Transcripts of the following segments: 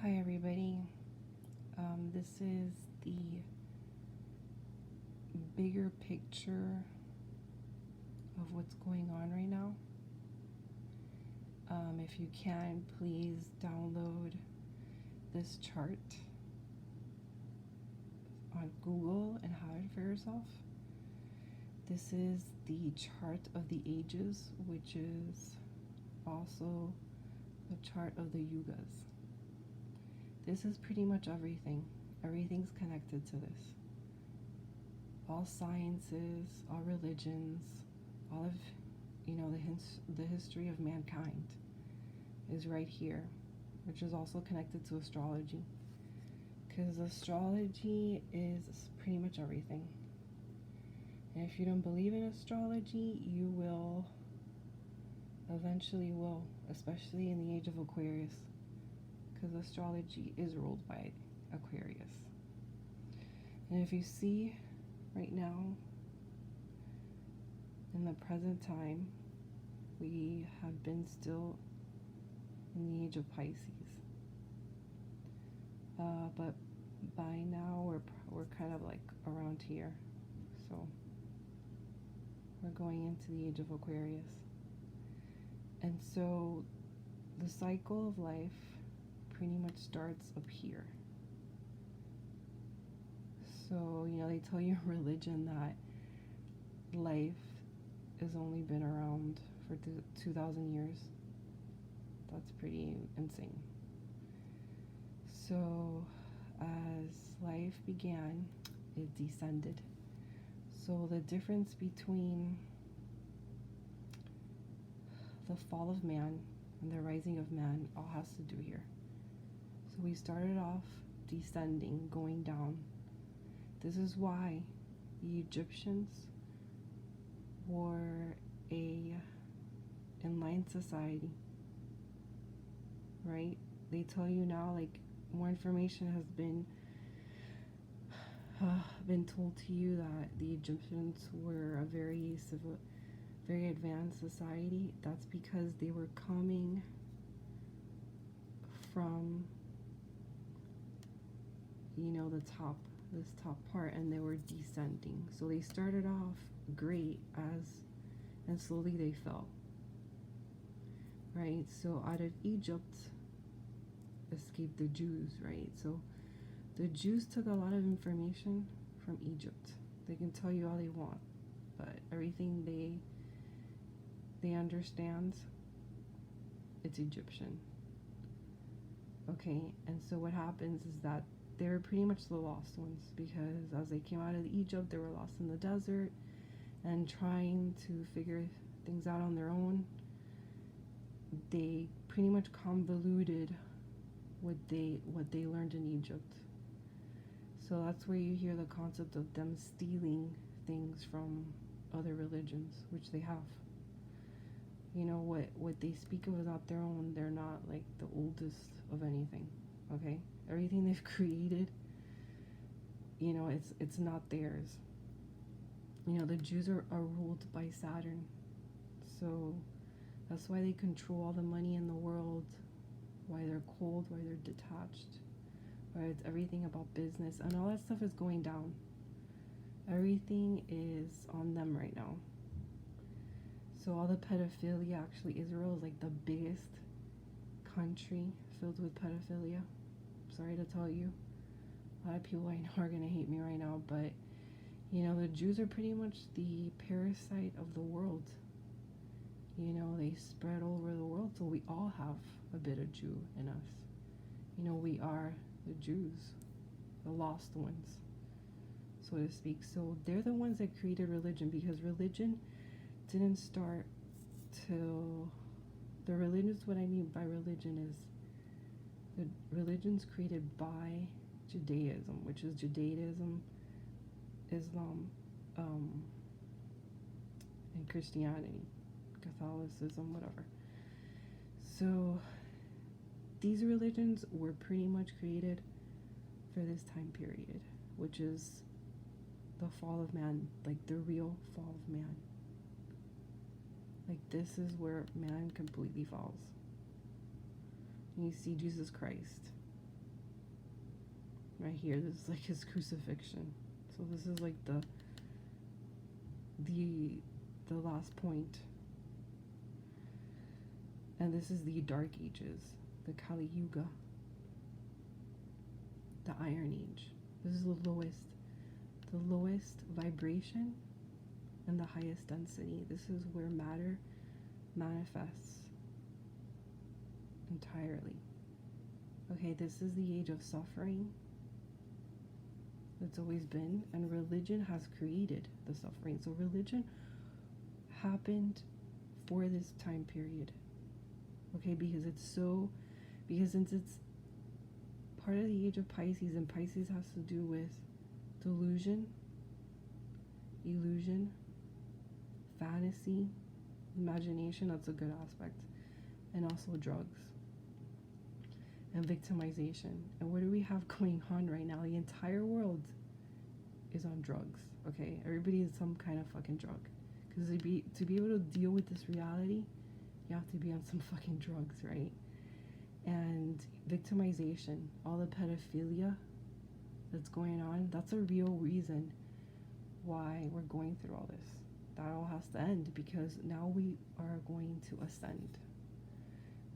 Hi everybody. This is the bigger picture of what's going on right now. If you can, please download this chart on Google and have it for yourself. This is the chart of the ages, which is also the chart of the yugas. This is pretty much everything. Everything's connected to this. All sciences, all religions, all of the history of mankind is right here, which is also connected to astrology, because astrology is pretty much everything. And if you don't believe in astrology, you will eventually will, especially in the age of Aquarius, because astrology is ruled by Aquarius. And if you see right now, in the present time, we have been still in the age of Pisces. But by now, we're kind of like around here. So we're going into the age of Aquarius. And so the cycle of life pretty much starts up here. So, they tell you in religion that life has only been around for 2,000 years. That's pretty insane. So, as life began, it descended. So, the difference between the fall of man and the rising of man all has to do here. So, we started off descending, going down. This is why the Egyptians were a enlightened society, right? They tell you now, like, more information has been told to you that the Egyptians were a very advanced society. That's because they were coming from, this top part, and they were descending. So they started off great and slowly they fell, right? So out of Egypt escaped the Jews, right? So the Jews took a lot of information from Egypt. They can tell you all they want, but everything they understand, it's Egyptian. Okay, and so what happens is that they were pretty much the lost ones, because as they came out of Egypt, they were lost in the desert and trying to figure things out on their own. They pretty much convoluted what they learned in Egypt. So that's where you hear the concept of them stealing things from other religions, which they have. What they speak of is not their own. They're not like the oldest of anything. Okay, everything they've created, it's not theirs. The Jews are ruled by Saturn, so that's why they control all the money in the world, why they're cold, why they're detached, why it's everything about business, and all that stuff is going down. Everything is on them right now. So all the pedophilia, actually Israel is like the biggest country filled with pedophilia. Sorry to tell you, a lot of people I know are gonna hate me right now, but the Jews are pretty much the parasite of the world. They spread all over the world, so we all have a bit of Jew in us. We are the Jews, the lost ones, so to speak. So they're the ones that created religion, because religion didn't start till the religions. What I mean by religion is the religions created by Judaism, which is Judaism, Islam, and Christianity, Catholicism, whatever. So these religions were pretty much created for this time period, which is the fall of man, like the real fall of man. Like, this is where man completely falls. And you see Jesus Christ, right here. This is like his crucifixion. So this is like the last point. And this is the Dark Ages, the Kali Yuga, the Iron Age. This is the lowest vibration and the highest density. This is where matter manifests entirely. Okay, this is the age of suffering that's always been, and religion has created the suffering. So religion happened for this time period. Okay, because since it's part of the age of Pisces, and Pisces has to do with delusion, illusion, fantasy, imagination, that's a good aspect, and also drugs and victimization. And what do we have going on right now? The entire world is on drugs. Okay, everybody is some kind of fucking drug, because to be able to deal with this reality, you have to be on some fucking drugs, right? And victimization, all the pedophilia that's going on, that's a real reason why we're going through all this. That all has to end, because now we are going to ascend.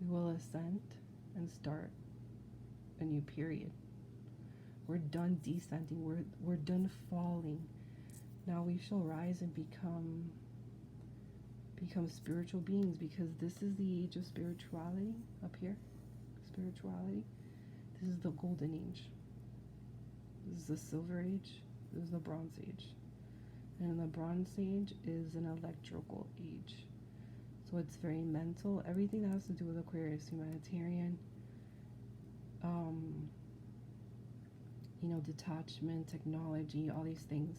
We will ascend and start a new period. We're done descending. We're done falling. Now we shall rise and become spiritual beings, because this is the age of spirituality up here. Spirituality. This is the golden age. This is the silver age. This is the bronze age. And the bronze age is an electrical age. So it's very mental. Everything that has to do with Aquarius, humanitarian, detachment, technology, all these things.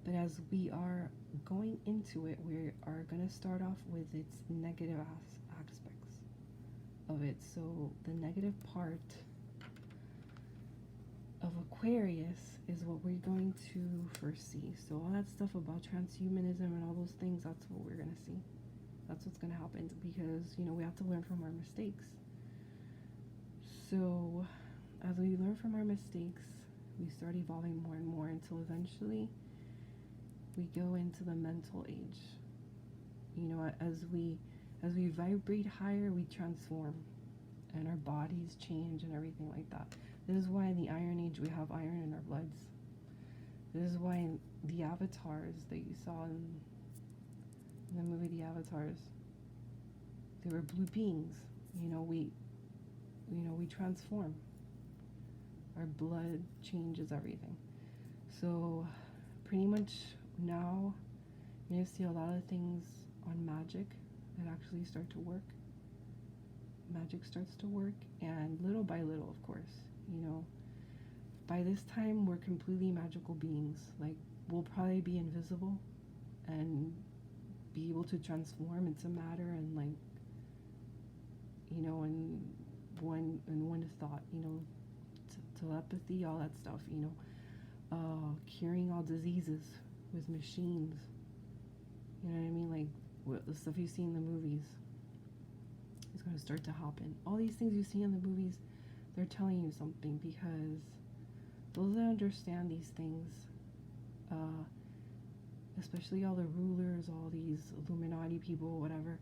But as we are going into it, we are going to start off with its negative aspects of it. So the negative part of Aquarius is what we're going to first see. So all that stuff about transhumanism and all those things, that's what we're going to see. That's what's going to happen, because, we have to learn from our mistakes. So as we learn from our mistakes, we start evolving more and more until eventually we go into the mental age. As we vibrate higher, we transform, and our bodies change and everything like that. This is why in the Iron Age we have iron in our bloods. This is why in the avatars that you saw in the movie The Avatars, they were blue beings. We transform. Our blood changes everything. So pretty much now you're going to see a lot of things on magic that actually start to work. Magic starts to work, and little by little, of course, by this time we're completely magical beings. Like, we'll probably be invisible and be able to transform into matter, and and one thought, telepathy, all that stuff, curing all diseases with machines. You know what I mean? Like the stuff you see in the movies is going to start to happen. All these things you see in the movies, they're telling you something, because those that understand these things, especially all the rulers, all these Illuminati people, whatever,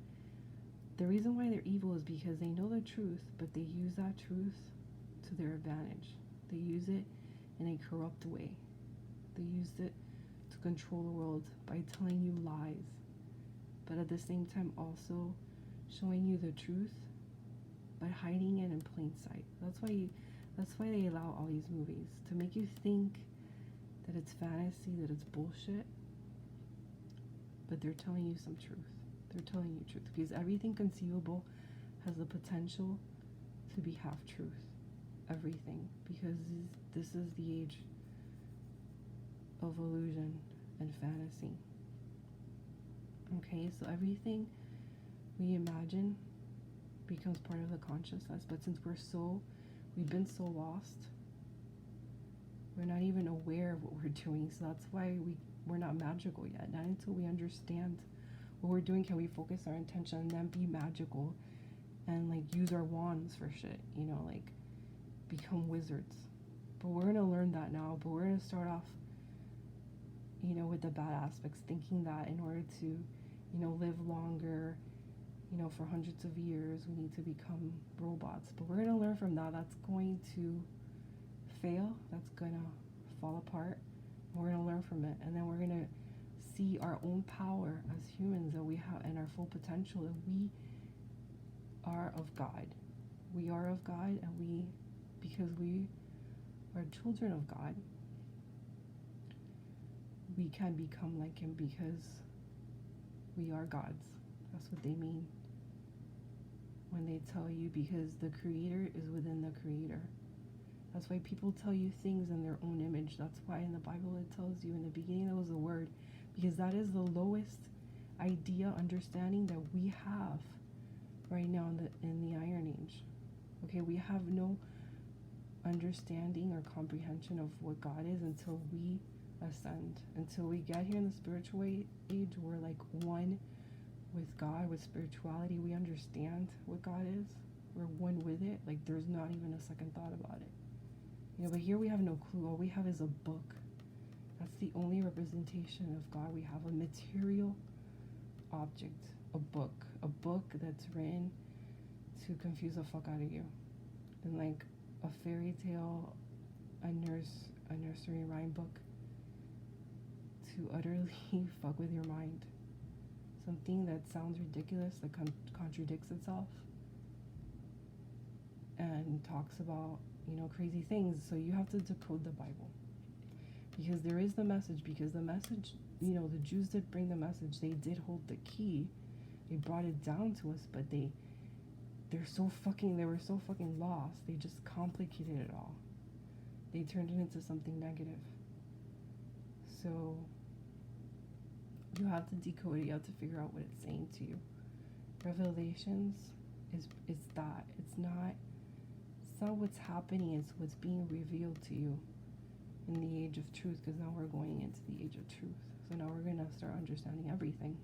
the reason why they're evil is because they know the truth, but they use that truth to their advantage. They use it in a corrupt way. They use it to control the world by telling you lies, but at the same time also showing you the truth, but hiding it in plain sight. That's why they allow all these movies, to make you think that it's fantasy, that it's bullshit, but they're telling you some truth. They're telling you truth, because everything conceivable has the potential to be half truth. Everything, because this is the age of illusion and fantasy. Okay, so everything we imagine becomes part of the consciousness, but since we've been so lost, we're not even aware of what we're doing. So that's why we're not magical yet. Not until we understand what we're doing can we focus our intention and then be magical, and use our wands for shit, become wizards. But we're going to learn that now. But we're going to start off, with the bad aspects, thinking that in order to, live longer, for hundreds of years, we need to become robots. But we're going to learn from that. That's going to fail. That's going to fall apart. We're going to learn from it. And then we're going to see our own power as humans that we have and our full potential, that we are of God. We are of God, and because we are children of God, we can become like him because we are God's. That's what they mean when they tell you, because the creator is within the creator. That's why people tell you things in their own image. That's why in the Bible it tells you in the beginning there was a word, because that is the lowest idea, understanding that we have right now in the Iron Age. Okay, we have no understanding or comprehension of what God is until we ascend. Until we get here in the spiritual age, we're like one with God, with spirituality. We understand what God is. We're one with it. Like, there's not even a second thought about it. But here we have no clue. All we have is a book. That's the only representation of God we have, a material object, a book that's written to confuse the fuck out of you. And like a fairy tale, a nursery rhyme book to utterly fuck with your mind. Something that sounds ridiculous, that contradicts itself and talks about, crazy things. So you have to decode the Bible, because there is the message, because the message, the Jews did bring the message. They did hold the key. They brought it down to us, but they were so fucking lost. They just complicated it all. They turned it into something negative. So you have to decode it. You have to figure out what it's saying to you. Revelations is that. It's not what's happening, it's what's being revealed to you in the age of truth, because now we're going into the age of truth. So now we're going to start understanding everything.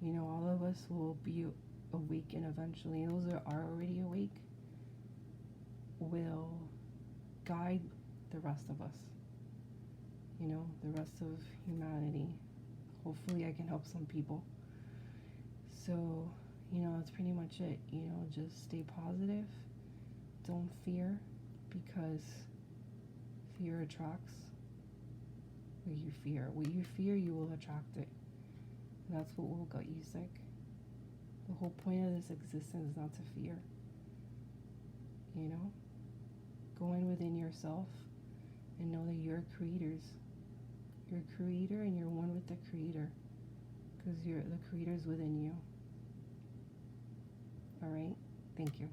All of us will be awakened eventually. Those that are already awake will guide the rest of us, the rest of humanity. Hopefully I can help some people. So, that's pretty much it. Just stay positive. Don't fear, because fear attracts what you fear. What you fear, you will attract it. And that's what will get you sick. The whole point of this existence is not to fear. Go in within yourself and know that you're creators. You're a creator, and you're one with the creator, because the creator's within you. All right? Thank you.